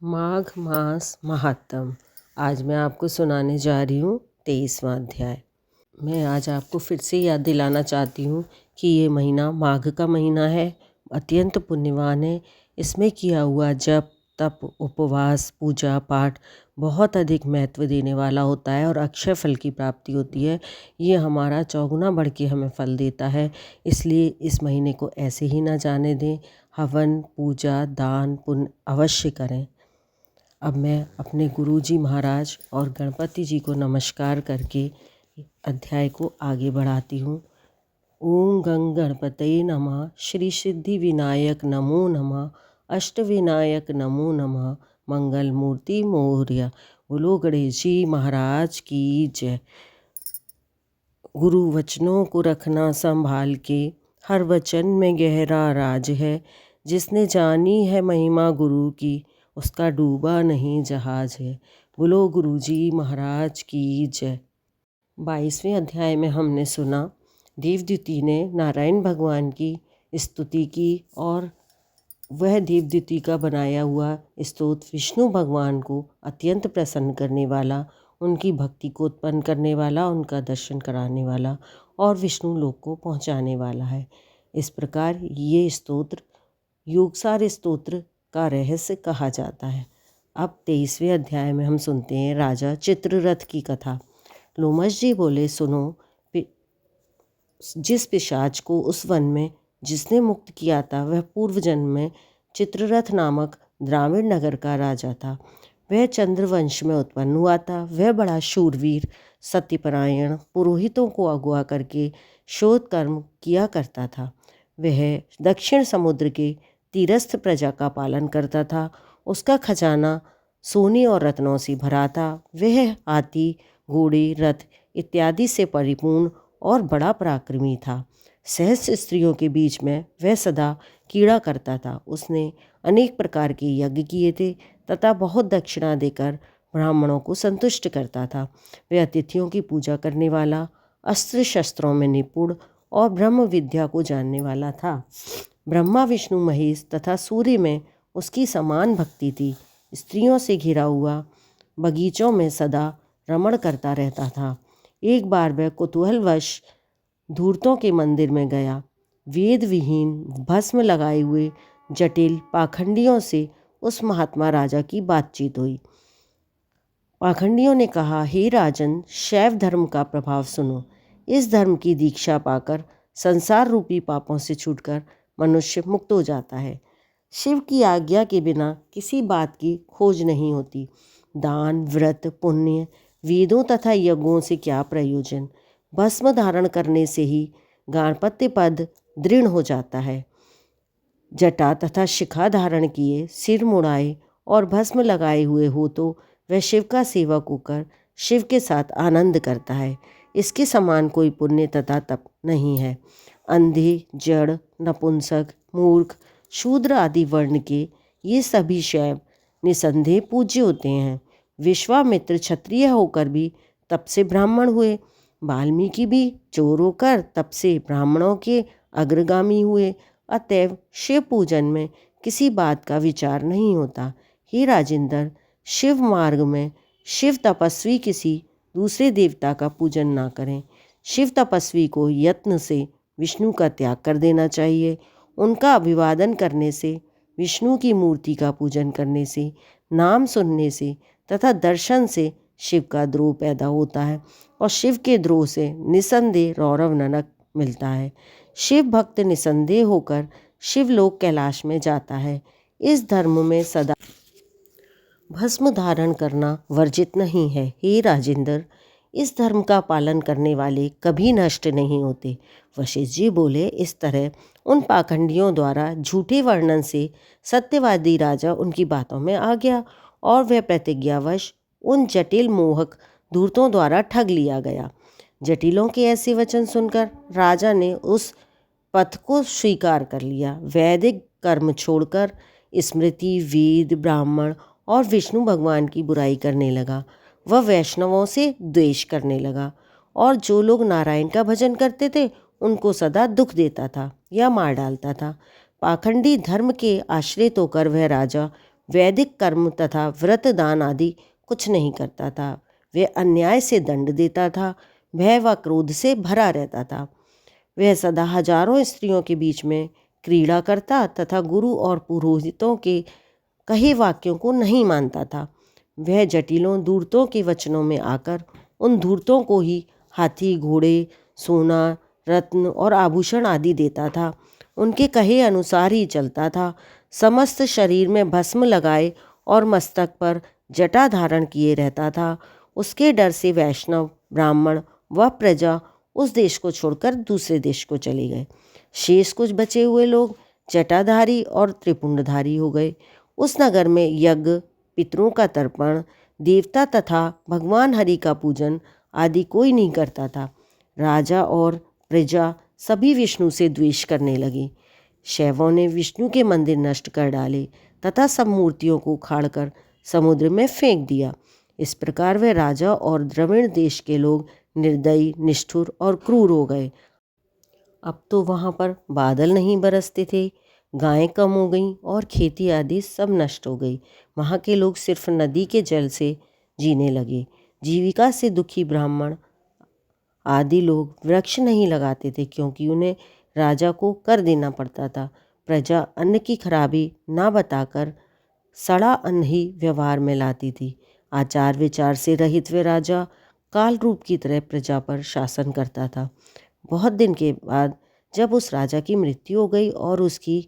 माघ मास महात्म। आज मैं आपको सुनाने जा रही हूँ 23वां अध्याय। मैं आज आपको फिर से याद दिलाना चाहती हूँ कि ये महीना माघ का महीना है, अत्यंत पुण्यवान है। इसमें किया हुआ जप तप उपवास पूजा पाठ बहुत अधिक महत्व देने वाला होता है और अक्षय फल की प्राप्ति होती है। ये हमारा चौगुना बढ़ के हमें फल देता है, इसलिए इस महीने को ऐसे ही ना जाने दें। हवन पूजा दान पुण्य अवश्य करें। अब मैं अपने गुरुजी महाराज और गणपति जी को नमस्कार करके अध्याय को आगे बढ़ाती हूँ। ओम गंग गणपतये नमः। श्री सिद्धि विनायक नमो नमः। अष्ट विनायक नमो नमः। मंगल मूर्ति मोरया। बोलो गणेश जी महाराज की जय। गुरु वचनों को रखना संभाल के, हर वचन में गहरा राज है। जिसने जानी है महिमा गुरु की, उसका डूबा नहीं जहाज है। बोलो गुरु जी महाराज की जय। 22वें अध्याय में हमने सुना देवदूती ने नारायण भगवान की स्तुति की और वह देवदूती का बनाया हुआ स्तोत्र विष्णु भगवान को अत्यंत प्रसन्न करने वाला, उनकी भक्ति को उत्पन्न करने वाला, उनका दर्शन कराने वाला और विष्णु लोक को पहुंचाने वाला है। इस प्रकार ये स्तोत्र योगसार स्तोत्र का रहस्य कहा जाता है। अब 23वें अध्याय में हम सुनते हैं राजा चित्ररथ की कथा। लोमश जी बोले, सुनो, जिस पिशाच को उस वन में जिसने मुक्त किया था वह पूर्व जन्म में चित्ररथ नामक द्राविड़ नगर का राजा था। वह चंद्रवंश में उत्पन्न हुआ था। वह बड़ा शूरवीर सत्यपरायण पुरोहितों को अगवा करके शोध कर्म किया करता था। वह दक्षिण समुद्र के तीरस्थ प्रजा का पालन करता था। उसका खजाना सोने और रत्नों से भरा था। वह हाथी घोड़े रथ इत्यादि से परिपूर्ण और बड़ा पराक्रमी था। सहस्र स्त्रियों के बीच में वह सदा कीड़ा करता था। उसने अनेक प्रकार के यज्ञ किए थे तथा बहुत दक्षिणा देकर ब्राह्मणों को संतुष्ट करता था। वह अतिथियों की पूजा करने वाला, अस्त्र शस्त्रों में निपुण और ब्रह्म विद्या को जानने वाला था। ब्रह्मा विष्णु महेश तथा सूर्य में उसकी समान भक्ति थी। स्त्रियों से घिरा हुआ बगीचों में सदा रमण करता रहता था। एक बार वह कुतूहलवश धूर्तों के मंदिर में गया। वेद विहीन भस्म लगाए हुए जटिल पाखंडियों से उस महात्मा राजा की बातचीत हुई। पाखंडियों ने कहा, हे राजन, शैव धर्म का प्रभाव सुनो। इस धर्म की दीक्षा पाकर संसार रूपी पापों से छूटकर मनुष्य मुक्त हो जाता है। शिव की आज्ञा के बिना किसी बात की खोज नहीं होती। दान व्रत पुण्य वेदों तथा यज्ञों से क्या प्रयोजन। भस्म धारण करने से ही गाणपत्य पद दृढ़ हो जाता है। जटा तथा शिखा धारण किए, सिर मुड़ाए और भस्म लगाए हुए हो तो वह शिव का सेवक होकर शिव के साथ आनंद करता है। इसके समान कोई पुण्य तथा तप नहीं है। अंधे जड़ नपुंसक मूर्ख शूद्र आदि वर्ण के ये सभी शैव निसंदेह पूज्य होते हैं। विश्वामित्र क्षत्रिय होकर भी तप से ब्राह्मण हुए। वाल्मीकि भी चोर होकर तप से ब्राह्मणों के अग्रगामी हुए। अतएव शिव पूजन में किसी बात का विचार नहीं होता। हे राजेंद्र, शिव मार्ग में शिव तपस्वी किसी दूसरे देवता का पूजन ना करें। शिव तपस्वी को यत्न से विष्णु का त्याग कर देना चाहिए। उनका अभिवादन करने से, विष्णु की मूर्ति का पूजन करने से, नाम सुनने से तथा दर्शन से शिव का द्रोह पैदा होता है और शिव के द्रोह से निसंदेह रौरव नरक मिलता है। शिव भक्त निसंदेह होकर शिवलोक कैलाश में जाता है। इस धर्म में सदा भस्म धारण करना वर्जित नहीं है। हे राजेंद्र, इस धर्म का पालन करने वाले कभी नष्ट नहीं होते। वशिष्ठ जी बोले, इस तरह उन पाखंडियों द्वारा झूठे वर्णन से सत्यवादी राजा उनकी बातों में आ गया और वह प्रतिज्ञावश उन जटिल मोहक धूर्तों द्वारा ठग लिया गया। जटिलों के ऐसे वचन सुनकर राजा ने उस पथ को स्वीकार कर लिया। वैदिक कर्म छोड़कर स्मृति वेद ब्राह्मण और विष्णु भगवान की बुराई करने लगा। वह वैष्णवों से द्वेष करने लगा और जो लोग नारायण का भजन करते थे उनको सदा दुख देता था या मार डालता था। पाखंडी धर्म के आश्रित होकर वह राजा वैदिक कर्म तथा व्रत दान आदि कुछ नहीं करता था। वह अन्याय से दंड देता था। भय व क्रोध से भरा रहता था। वह सदा हजारों स्त्रियों के बीच में क्रीड़ा करता तथा गुरु और पुरोहितों के कहे वाक्यों को नहीं मानता था। वह जटिलों धूर्तों के वचनों में आकर उन धूर्तों को ही हाथी, घोड़े, सोना, रत्न और आभूषण आदि देता था। उनके कहे अनुसार ही चलता था। समस्त शरीर में भस्म लगाए और मस्तक पर जटा धारण किए रहता था। उसके डर से वैष्णव, ब्राह्मण व प्रजा उस देश को छोड़कर दूसरे देश को चले गए। शेष कुछ बचे हुए लोग जटाधारी और त्रिपुंडधारी हो गए। उस नगर में यज्ञ, पितरों का तर्पण, देवता तथा भगवान हरि का पूजन आदि कोई नहीं करता था। राजा और प्रजा सभी विष्णु से द्वेष करने लगे। शैवों ने विष्णु के मंदिर नष्ट कर डाले तथा सब मूर्तियों को उखाड़कर समुद्र में फेंक दिया। इस प्रकार वे राजा और द्रविड़ देश के लोग निर्दयी, निष्ठुर और क्रूर हो गए। अब तो वहाँ पर बादल नहीं बरसते थे, गायें कम हो गईं और खेती आदि सब नष्ट हो गई। वहाँ के लोग सिर्फ नदी के जल से जीने लगे। जीविका से दुखी ब्राह्मण आदि लोग वृक्ष नहीं लगाते थे क्योंकि उन्हें राजा को कर देना पड़ता था। प्रजा अन्न की खराबी ना बताकर सड़ा अन्न ही व्यवहार में लाती थी। आचार विचार से रहित वे राजा काल रूप की तरह प्रजा पर शासन करता था। बहुत दिन के बाद जब उस राजा की मृत्यु हो गई और उसकी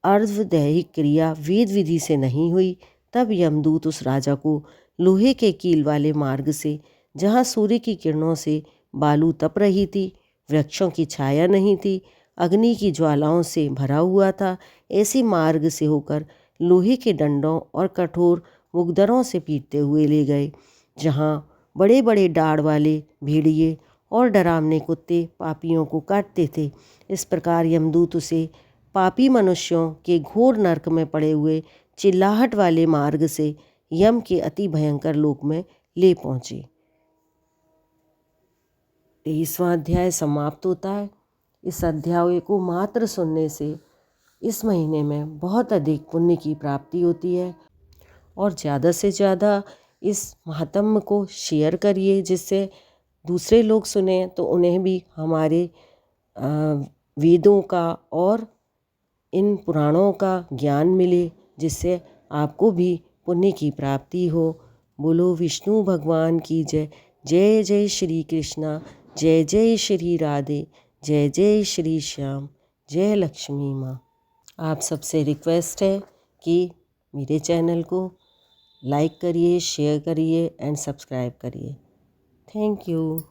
अर्धदैहिक क्रिया वेद विधि से नहीं हुई, तब यमदूत उस राजा को लोहे के कील वाले मार्ग से, जहाँ सूर्य की किरणों से बालू तप रही थी, वृक्षों की छाया नहीं थी, अग्नि की ज्वालाओं से भरा हुआ था, ऐसी मार्ग से होकर लोहे के डंडों और कठोर मुगदरों से पीटते हुए ले गए, जहाँ बड़े बड़े डाढ़ वाले भेड़िए और डरावने कुत्ते पापियों को काटते थे। इस प्रकार यमदूत उसे पापी मनुष्यों के घोर नरक में पड़े हुए चिल्लाहट वाले मार्ग से यम के अति भयंकर लोक में ले पहुँचे। 23वां अध्याय समाप्त होता है। इस अध्याय को मात्र सुनने से इस महीने में बहुत अधिक पुण्य की प्राप्ति होती है और ज़्यादा से ज़्यादा इस महात्म्य को शेयर करिए, जिससे दूसरे लोग सुने तो उन्हें भी हमारे वेदों का और इन पुराणों का ज्ञान मिले, जिससे आपको भी पुण्य की प्राप्ति हो। बोलो विष्णु भगवान की जय। जय जय श्री कृष्णा, जय जय श्री राधे, जय जय श्री श्याम, जय लक्ष्मी माँ। आप सबसे रिक्वेस्ट है कि मेरे चैनल को लाइक करिए, शेयर करिए एंड सब्सक्राइब करिए। Thank you.